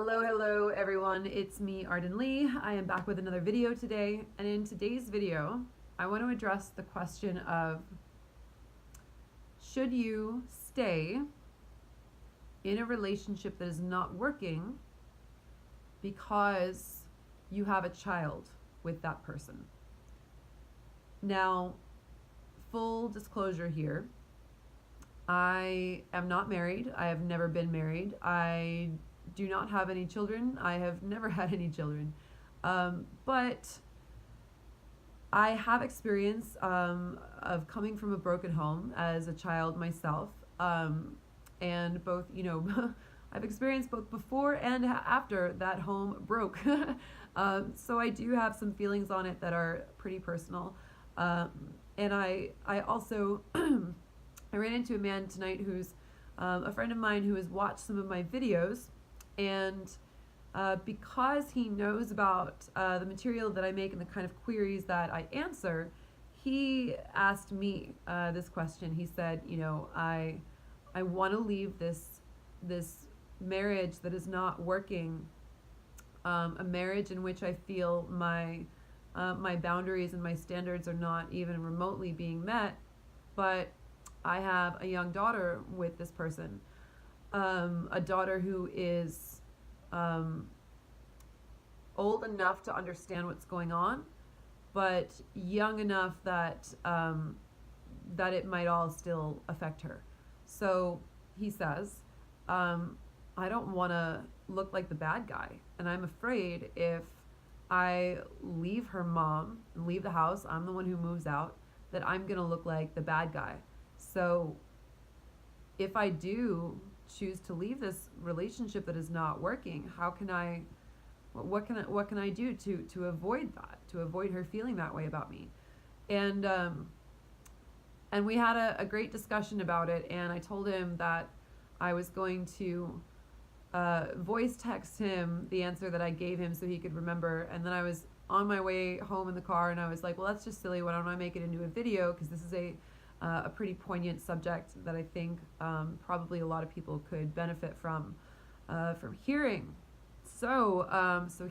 Hello everyone. It's me, Arden Lee. I am back with another video today, and in today's video, I want to address the question of should you stay in a relationship that is not working because you have a child with that person. Now, full disclosure here, I am not married. I have never been married. I do not have any children. I have never had any children. But I have experience of coming from a broken home as a child myself. And both, I've experienced both before and after that home broke. So I do have some feelings on it that are pretty personal. And I also, I ran into a man tonight who's a friend of mine who has watched some of my videos, and because he knows about the material that I make and the kind of queries that I answer, he asked me this question. He said, I want to leave this marriage that is not working, a marriage in which I feel my boundaries and my standards are not even remotely being met, but I have a young daughter with this person, a daughter who is old enough to understand what's going on, but young enough that that it might all still affect her. So he says, I don't want to look like the bad guy, and I'm afraid if I leave her mom and leave the house, I'm the one who moves out, that I'm going to look like the bad guy. So if I do choose to leave this relationship that is not working, what can I do to avoid that, to avoid her feeling that way about me? And we had a great discussion about it, and I told him that I was going to voice text him the answer that I gave him so he could remember. And then I was on my way home in the car, and I was like, well, that's just silly. Why don't I make it into a video? Because this is a pretty poignant subject that I think probably a lot of people could benefit from hearing. So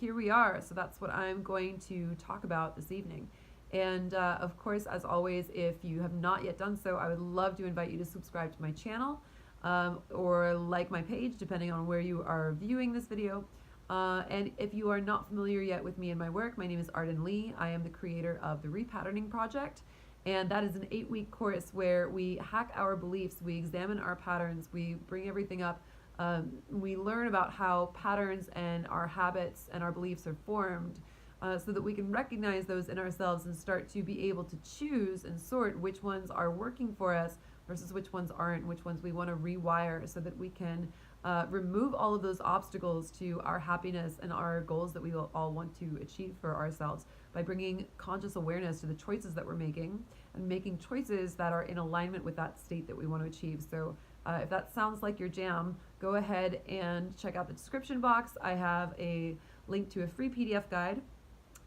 here we are. So that's what I'm going to talk about this evening. And of course, as always, if you have not yet done so, I would love to invite you to subscribe to my channel or like my page, depending on where you are viewing this video. And if you are not familiar yet with me and my work, my name is Arden Lee. I am the creator of the Repatterning Project. And that is an 8-week course where we hack our beliefs, we examine our patterns, we bring everything up, we learn about how patterns and our habits and our beliefs are formed, so that we can recognize those in ourselves and start to be able to choose and sort which ones are working for us versus which ones aren't, which ones we want to rewire, so that we can remove all of those obstacles to our happiness and our goals that we all want to achieve for ourselves, by bringing conscious awareness to the choices that we're making and making choices that are in alignment with that state that we want to achieve. So if that sounds like your jam, go ahead and check out the description box. I have a link to a free PDF guide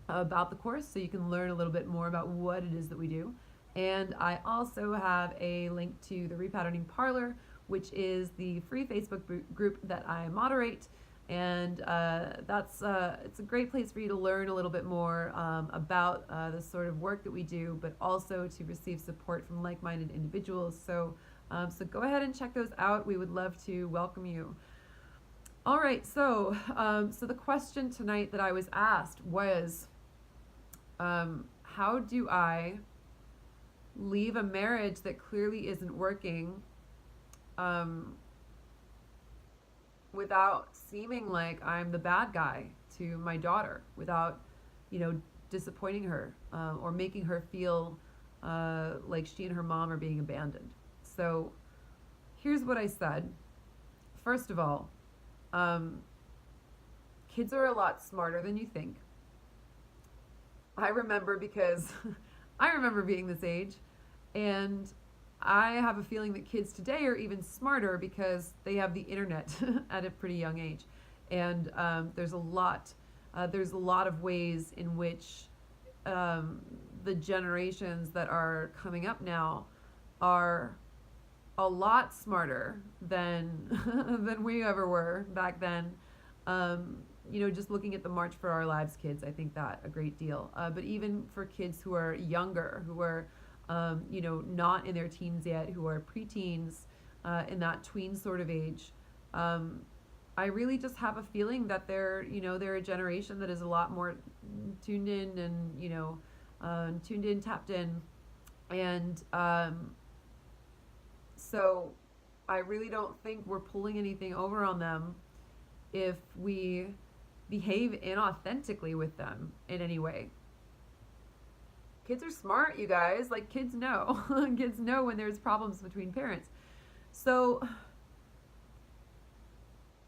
about the course so you can learn a little bit more about what it is that we do. And I also have a link to the Repatterning Parlor, which is the free Facebook group that I moderate. And it's a great place for you to learn a little bit more about the sort of work that we do, but also to receive support from like-minded individuals. So go ahead and check those out. We would love to welcome you. All right, so the question tonight that I was asked was, how do I leave a marriage that clearly isn't working without seeming like I'm the bad guy to my daughter, without, disappointing her or making her feel like she and her mom are being abandoned. So here's what I said. First of all, kids are a lot smarter than you think. I remember because I remember being this age, and I have a feeling that kids today are even smarter because they have the internet at a pretty young age. And there's a lot of ways in which the generations that are coming up now are a lot smarter than than we ever were back then. Just looking at the March for Our Lives kids, I think that a great deal. But even for kids who are younger, who are, not in their teens yet, who are preteens, in that tween sort of age, I really just have a feeling that they're a generation that is a lot more tuned in and, tuned in, tapped in. And so I really don't think we're pulling anything over on them if we behave inauthentically with them in any way. Kids are smart, you guys. Like, kids know. Kids know when there's problems between parents. So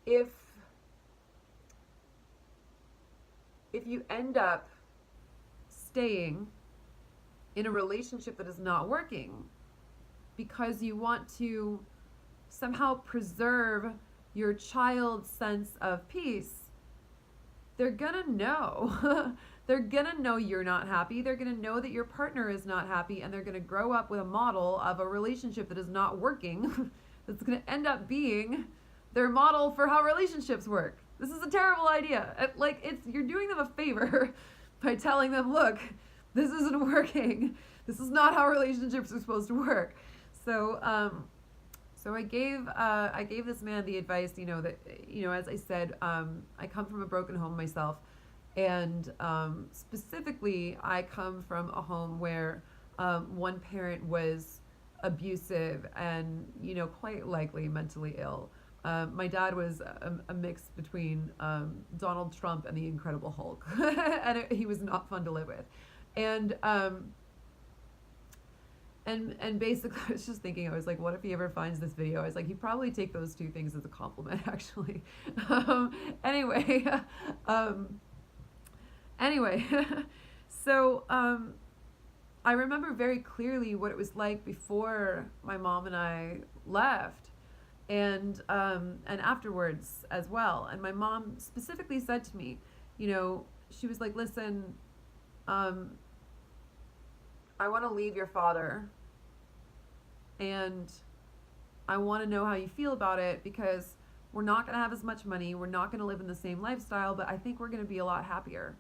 if you end up staying in a relationship that is not working because you want to somehow preserve your child's sense of peace, they're gonna know. They're gonna know you're not happy. They're gonna know that your partner is not happy, and they're gonna grow up with a model of a relationship that is not working. That's gonna end up being their model for how relationships work. This is a terrible idea. You're doing them a favor by telling them, look, this isn't working. This is not how relationships are supposed to work. So I gave this man the advice, that, as I said, I come from a broken home myself. And specifically, I come from a home where one parent was abusive and, quite likely mentally ill. My dad was a mix between Donald Trump and the Incredible Hulk, and he was not fun to live with. And basically, I was just thinking, I was like, what if he ever finds this video? I was like, he'd probably take those two things as a compliment, actually. Anyway, so I remember very clearly what it was like before my mom and I left, and afterwards as well. And my mom specifically said to me, she was like, listen, I want to leave your father, and I want to know how you feel about it, because we're not going to have as much money, we're not going to live in the same lifestyle, but I think we're going to be a lot happier.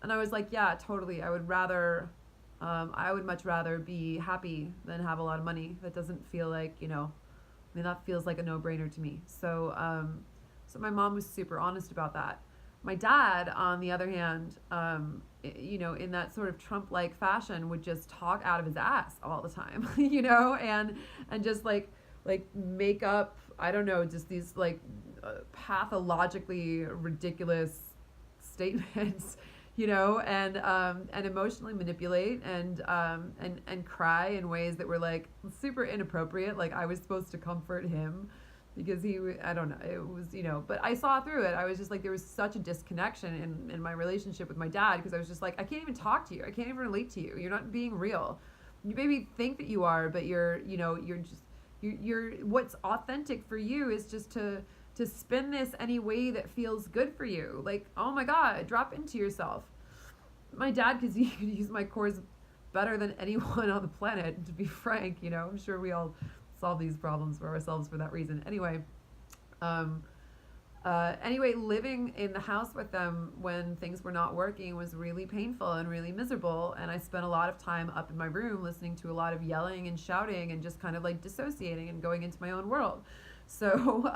And I was like, yeah, totally. I would much rather be happy than have a lot of money. That doesn't feel like, that feels like a no-brainer to me. So my mom was super honest about that. My dad, on the other hand, in that sort of Trump-like fashion, would just talk out of his ass all the time, and just like make up, I don't know, just these pathologically ridiculous statements, and emotionally manipulate and cry in ways that were like super inappropriate. Like, I was supposed to comfort him because I don't know, it was, but I saw through it. I was just like, there was such a disconnection in my relationship with my dad, because I was just like, I can't even talk to you. I can't even relate to you. You're not being real. You maybe think that you are, but you're what's authentic for you is just to spin this any way that feels good for you. Like, oh my God, drop into yourself. My dad could use my cores better than anyone on the planet, to be frank. I'm sure we all solve these problems for ourselves for that reason. Anyway, living in the house with them when things were not working was really painful and really miserable. And I spent a lot of time up in my room listening to a lot of yelling and shouting and just kind of like dissociating and going into my own world. So,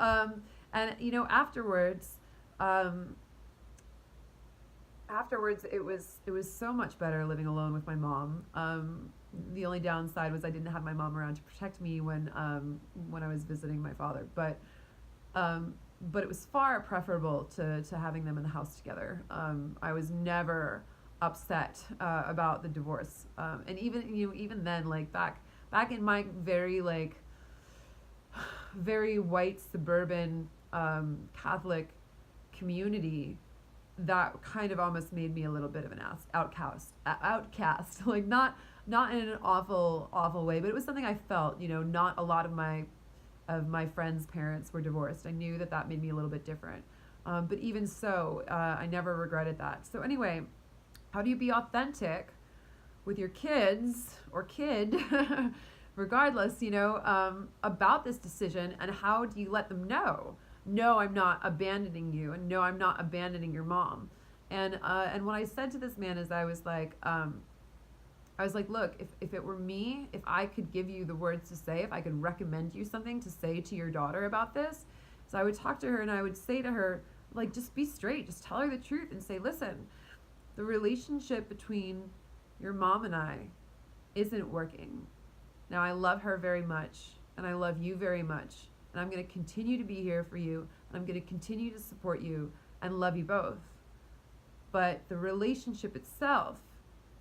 afterwards it was so much better living alone with my mom. The only downside was I didn't have my mom around to protect me when I was visiting my father, but it was far preferable to having them in the house together. I was never upset about the divorce, and even then, like back in my very white suburban Catholic community, that kind of almost made me a little bit of an outcast, like not in an awful way, but it was something I felt. Not a lot of my friends' parents were divorced. I knew that made me a little bit different, but even so, I never regretted that. So anyway, how do you be authentic with your kids or kid regardless, about this decision, and how do you let them know no, I'm not abandoning you, and no, I'm not abandoning your mom. And what I said to this man is I was like, look, if it were me, if I could give you the words to say, if I could recommend you something to say to your daughter about this, so I would talk to her and I would say to her, like, just be straight, just tell her the truth and say, listen, the relationship between your mom and I isn't working. Now, I love her very much, and I love you very much, and I'm going to continue to be here for you, and I'm going to continue to support you and love you both. But the relationship itself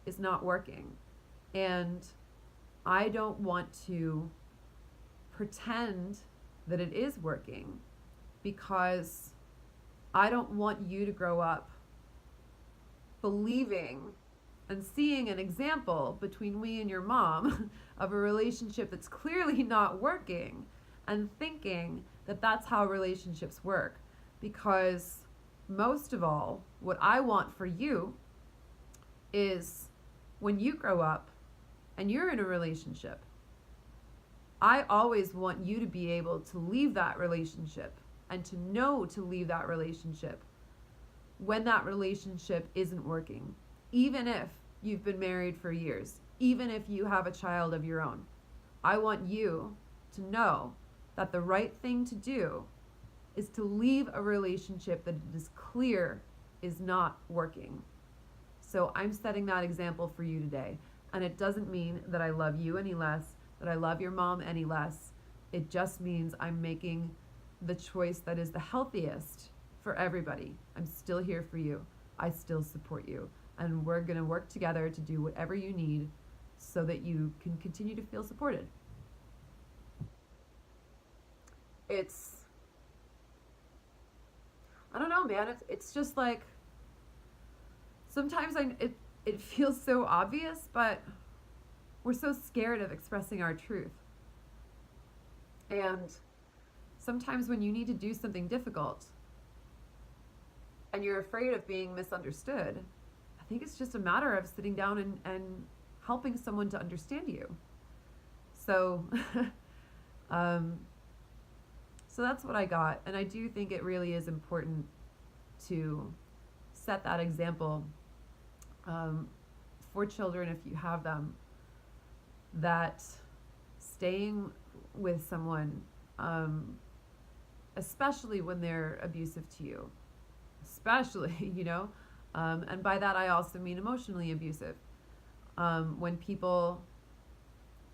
is not working. And I don't want to pretend that it is working, because I don't want you to grow up believing and seeing an example between me and your mom of a relationship that's clearly not working, and thinking that that's how relationships work. Because most of all, what I want for you is, when you grow up and you're in a relationship, I always want you to be able to leave that relationship and to know to leave that relationship when that relationship isn't working. Even if you've been married for years, even if you have a child of your own, I want you to know that the right thing to do is to leave a relationship that it is clear is not working. So I'm setting that example for you today. And it doesn't mean that I love you any less, that I love your mom any less. It just means I'm making the choice that is the healthiest for everybody. I'm still here for you. I still support you. And we're going to work together to do whatever you need so that you can continue to feel supported. I don't know, man. It's just like, sometimes it feels so obvious, but we're so scared of expressing our truth. And sometimes when you need to do something difficult and you're afraid of being misunderstood, I think it's just a matter of sitting down and helping someone to understand you. So, so that's what I got. And I do think it really is important to set that example for children, if you have them, that staying with someone, especially when they're abusive to you, especially, and by that I also mean emotionally abusive, when people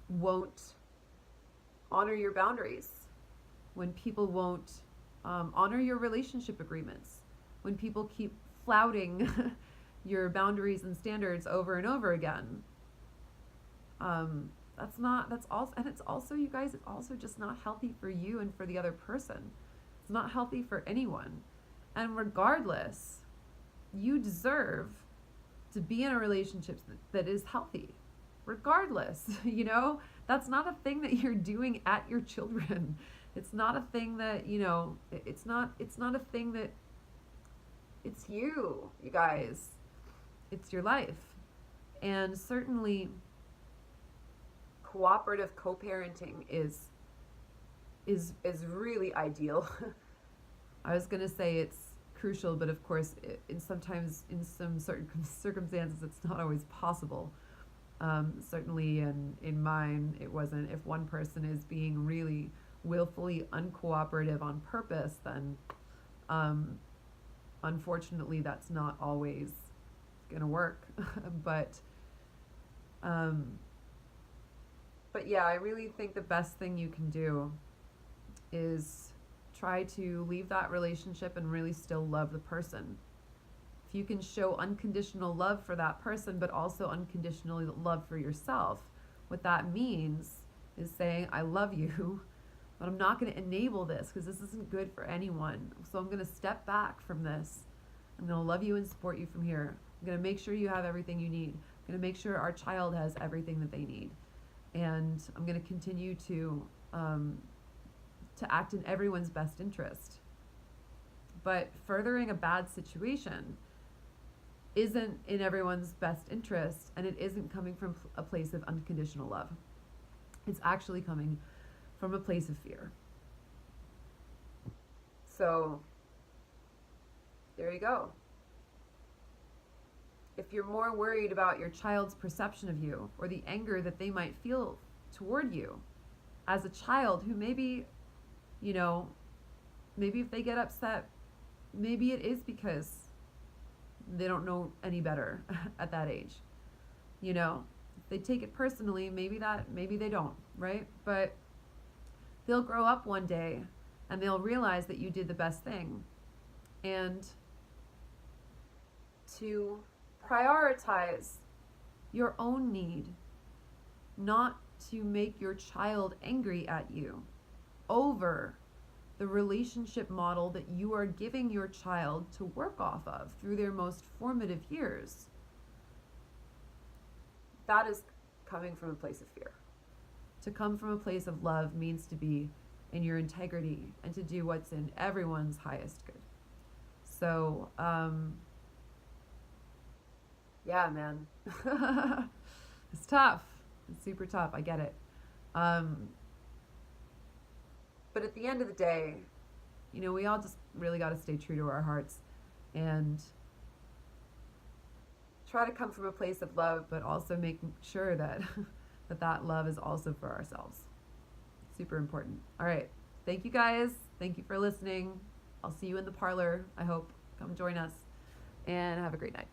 won't honor your boundaries, when people won't honor your relationship agreements, when people keep flouting your boundaries and standards over and over again. It's also, you guys, it's also just not healthy for you and for the other person. It's not healthy for anyone. And regardless, you deserve to be in a relationship that is healthy. Regardless, that's not a thing that you're doing at your children. It's not a thing that, it's not a thing that, it's you guys. It's your life. And certainly cooperative co-parenting is really ideal. I was going to say it's crucial, but of course sometimes in some certain circumstances it's not always possible. Certainly in mine it wasn't. If one person is being really willfully uncooperative on purpose, then unfortunately that's not always gonna work. but yeah, I really think the best thing you can do is try to leave that relationship and really still love the person. If you can show unconditional love for that person, but also unconditional love for yourself, what that means is saying, I love you, but I'm not going to enable this because this isn't good for anyone. So I'm going to step back from this. I'm going to love you and support you from here. I'm going to make sure you have everything you need. I'm going to make sure our child has everything that they need. And I'm going to continue to act in everyone's best interest. But furthering a bad situation isn't in everyone's best interest, and it isn't coming from a place of unconditional love. It's actually coming from a place of fear. So there you go. If you're more worried about your child's perception of you or the anger that they might feel toward you as a child who maybe, you know, maybe if they get upset, maybe it is because they don't know any better at that age. You know, if they take it personally, maybe they don't, right? But they'll grow up one day and they'll realize that you did the best thing. And to prioritize your own need, not to make your child angry at you over the relationship model that you are giving your child to work off of through their most formative years. That is coming from a place of fear. To come from a place of love means to be in your integrity and to do what's in everyone's highest good. So, yeah, man. It's tough. It's super tough. I get it. But at the end of the day, you know, we all just really got to stay true to our hearts and try to come from a place of love, but also make sure that that love is also for ourselves. Super important. All right. Thank you guys. Thank you for listening. I'll see you in the parlor. I hope. Come join us and have a great night.